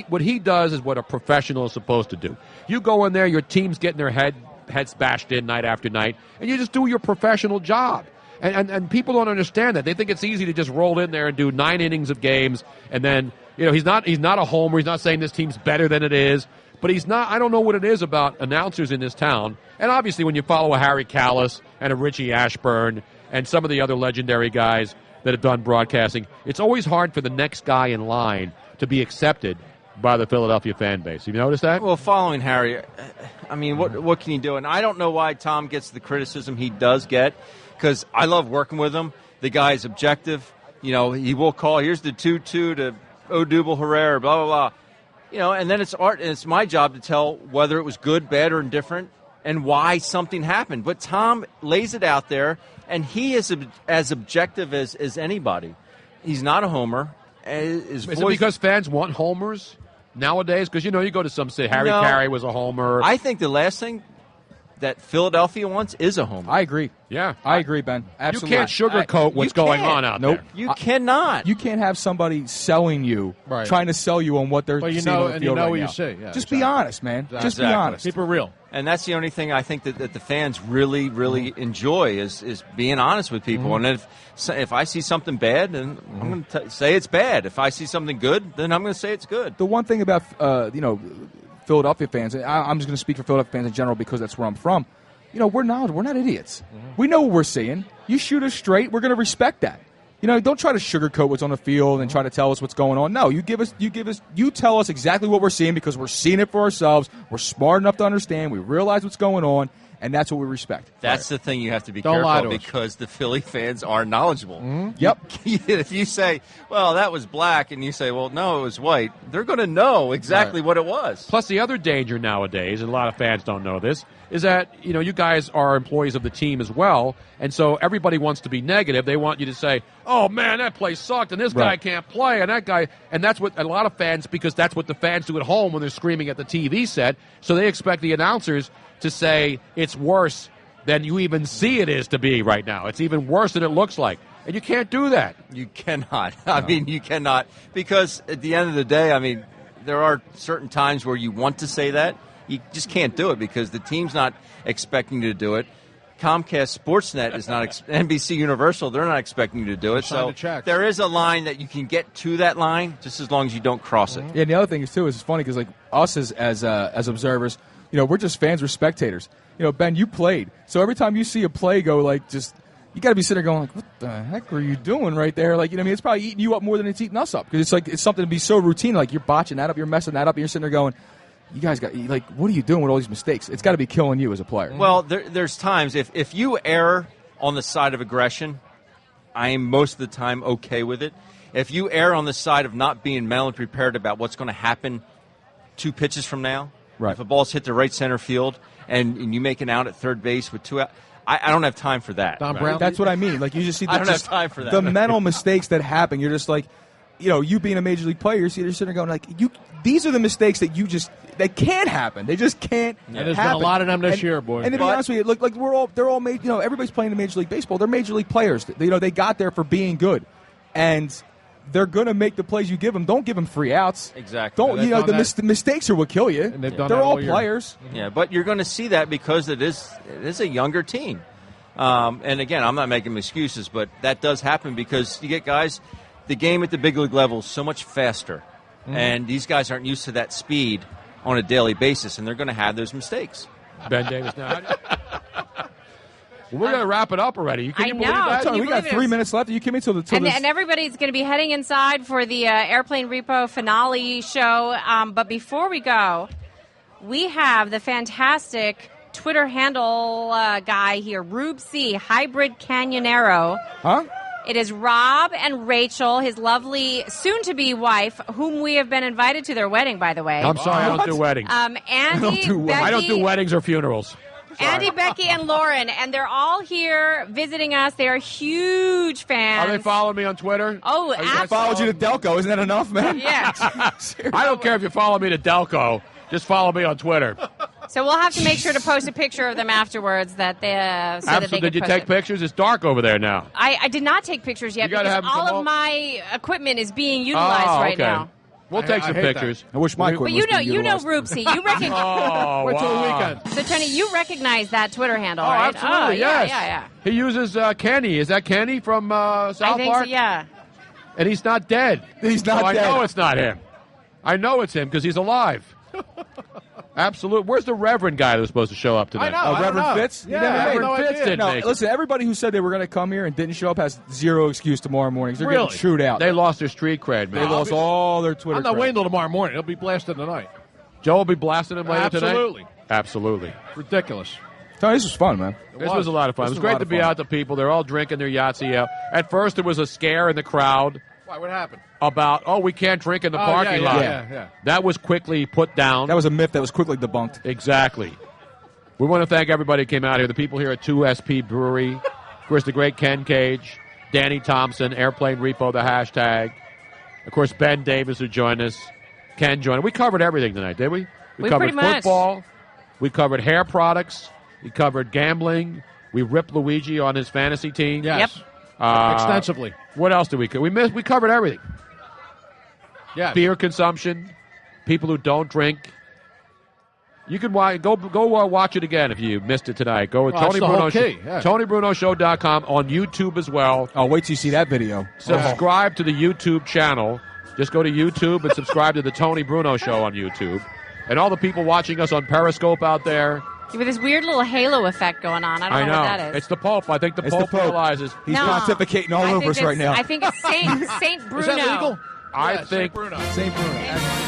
What he does is what a professional is supposed to do. You go in there, your team's getting their heads bashed in night after night, and you just do your professional job. And people don't understand that. They think it's easy to just roll in there and do 9 innings of games, and then he's not a homer. He's not saying this team's better than it is, but he's not. I don't know what it is about announcers in this town. And obviously, when you follow a Harry Callis and a Richie Ashburn and some of the other legendary guys that have done broadcasting, it's always hard for the next guy in line to be accepted. by the Philadelphia fan base. You noticed that? Well, following Harry, I mean, what can you do? And I don't know why Tom gets the criticism he does get, because I love working with him. The guy is objective. You know, he will call, here's the 2-2 to Odubel Herrera, blah, blah, blah. You know, and then it's art, and it's my job to tell whether it was good, bad, or indifferent, and why something happened. But Tom lays it out there, and he is as objective as anybody. He's not a homer. Is it because fans want homers nowadays? Because, you know, you go to some city, Harry Carey was a homer. I think the last thing that Philadelphia wants is a homer. I agree. Yeah. I agree, Ben. Absolutely. You can't sugarcoat what's going on out there. You cannot. You can't have somebody selling you, trying to sell you on what they're seeing on the field what right you now. see. Yeah, Just be honest, man. Just be honest. Keep it real. And that's the only thing I think that the fans really, really enjoy is being honest with people. And if I see something bad, then I'm going to say it's bad. If I see something good, then I'm going to say it's good. The one thing about Philadelphia fans, and I'm just going to speak for Philadelphia fans in general because that's where I'm from. You know, we're not idiots. We know what we're seeing. You shoot us straight, we're going to respect that. You know, don't try to sugarcoat what's on the field and try to tell us what's going on. No, you tell us exactly what we're seeing because we're seeing it for ourselves. We're smart enough to understand. We realize what's going on, and that's what we respect. That's the thing you have to be Don't lie to careful us. because the Philly fans are knowledgeable. Yep. If you say, well, that was black, and you say, well, no, it was white, they're going to know exactly what it was. Plus, the other danger nowadays, and a lot of fans don't know this, is that, you know, you guys are employees of the team as well, and so everybody wants to be negative. They want you to say, oh, man, that play sucked, and this guy can't play, and that guy, and that's what a lot of fans, because that's what the fans do at home when they're screaming at the TV set, so they expect the announcers to say it's worse than you even see it is to be right now. It's even worse than it looks like. And you can't do that. You cannot. I mean, you cannot. Because at the end of the day, I mean, there are certain times where you want to say that. You just can't do it because the team's not expecting you to do it. Comcast Sportsnet is not, NBC Universal, they're not expecting you to do it. So there is a line that you can get to that line just as long as you don't cross it. Yeah, and the other thing is, too, is it's funny because, like, us as observers, you know, we're just fans, we're spectators. You know, Ben, you played. So every time you see a play go, like, just, you got to be sitting there going, like, what the heck are you doing right there? Like, you know what I mean? It's probably eating you up more than it's eating us up. Because it's like, it's something to be so routine. Like, you're botching that up, you're messing that up, and you're sitting there going, you guys got, like, what are you doing with all these mistakes? It's got to be killing you as a player. Well, there's times, if you err on the side of aggression, I am most of the time okay with it. If you err on the side of not being mentally prepared about what's going to happen 2 pitches from now, if a ball's hit the right center field and you make an out at third base with 2 out, I don't have time for that. Don Brown? That's what I mean. Like, you just see I don't have time for that. The mental mistakes that happen. You're just like, you know, you being a major league player, you're sitting there going, like, these are the mistakes that can't happen. They just can't happen. There's been a lot of them this year, boy. And to be honest with you, look, like they're all made. You know, everybody's playing in Major League Baseball. They're major league players. You know, they got there for being good, and they're going to make the plays you give them. Don't give them free outs. Exactly. Don't the mistakes are what kill you. And they've done they're that all year. players. Yeah, but you're going to see that because it is a younger team. And again, I'm not making excuses, but that does happen because you get guys. The game at the big league level is so much faster, and these guys aren't used to that speed on a daily basis, and they're going to have those mistakes. Ben Davis now. We're going to wrap it up already. Can you believe know. that? We got 3 minutes left. You came into the And everybody's going to be heading inside for the Airplane Repo finale show. But before we go, we have the fantastic Twitter handle guy here, Rube C, Hybrid Canyonero. Huh? It is Rob and Rachel, his lovely soon-to-be wife, whom we have been invited to their wedding, by the way. I'm sorry, I don't do weddings. Andy, I don't do weddings or funerals. Andy, Becky, and Lauren, and they're all here visiting us. They are huge fans. Are they following me on Twitter? Oh, I absolutely. followed you to Delco. Isn't that enough, man? Yeah. I don't care if you follow me to Delco. Just follow me on Twitter. So we'll have to make sure to post a picture of them afterwards that they Did you take pictures? It's dark over there now. I did not take pictures yet You gotta because have them all come of up. my equipment is being utilized right now. We'll take some hate pictures. I wish my But equipment you know was being utilized. Rubesy. You recognize. Oh, Wait till the wow. weekend. So Tony, you recognize that Twitter handle, Oh, right? absolutely, yeah, yes. yeah. He uses Kenny. Is that Kenny from South I think Park? so, yeah. And he's not dead. He's not So dead. I know it's not him. I know it's him because he's alive. Absolutely. Where's the Reverend guy that was supposed to show up today? I know. Reverend Fitz? Yeah, You never I made have it. no Fitz idea. didn't No, make it. listen, everybody who said they were going to come here and didn't show up has zero excuse tomorrow morning. They're Really? getting chewed out. They lost their street cred, They man. lost all their Twitter I'm not cred. waiting till tomorrow morning. It'll be blasted tonight. Joe will be blasting him later tonight? Absolutely. Absolutely. Ridiculous. Tony, this was fun, man. This was a lot of fun. It was great to be out to people. They're all drinking their Yahtzee. At first, there was a scare in the crowd Why? What happened? about, we can't drink in the parking lot. Yeah. That was quickly put down. That was a myth that was quickly debunked. Exactly. We want to thank everybody who came out here. The people here at 2SP Brewery. Of course, the great Ken Cage, Danny Thompson, Airplane Repo, the hashtag. Of course, Ben Davis who joined us. Ken joined us. We covered everything tonight, did we? We covered pretty much. football. We covered hair products. We covered gambling. We ripped Luigi on his fantasy team. Yes. Yep. Extensively. What else did we cover? We covered everything. Yeah. Beer consumption, people who don't drink. You can go watch it again if you missed it tonight. Go with Well, that's the whole Show, key, yeah. TonyBrunoShow.com on YouTube as well. Oh, wait till you see that video. Subscribe to the YouTube channel. Just go to YouTube and subscribe to the Tony Bruno Show on YouTube. And all the people watching us on Periscope out there. With this weird little halo effect going on. I don't know what that is. It's the Pope. I think the It's Pope the Pope. realizes. He's No. pontificating all I over think us right it's- now. I think it's Saint Bruno. Is that legal? I Yeah, think Bruno. St. Bruno.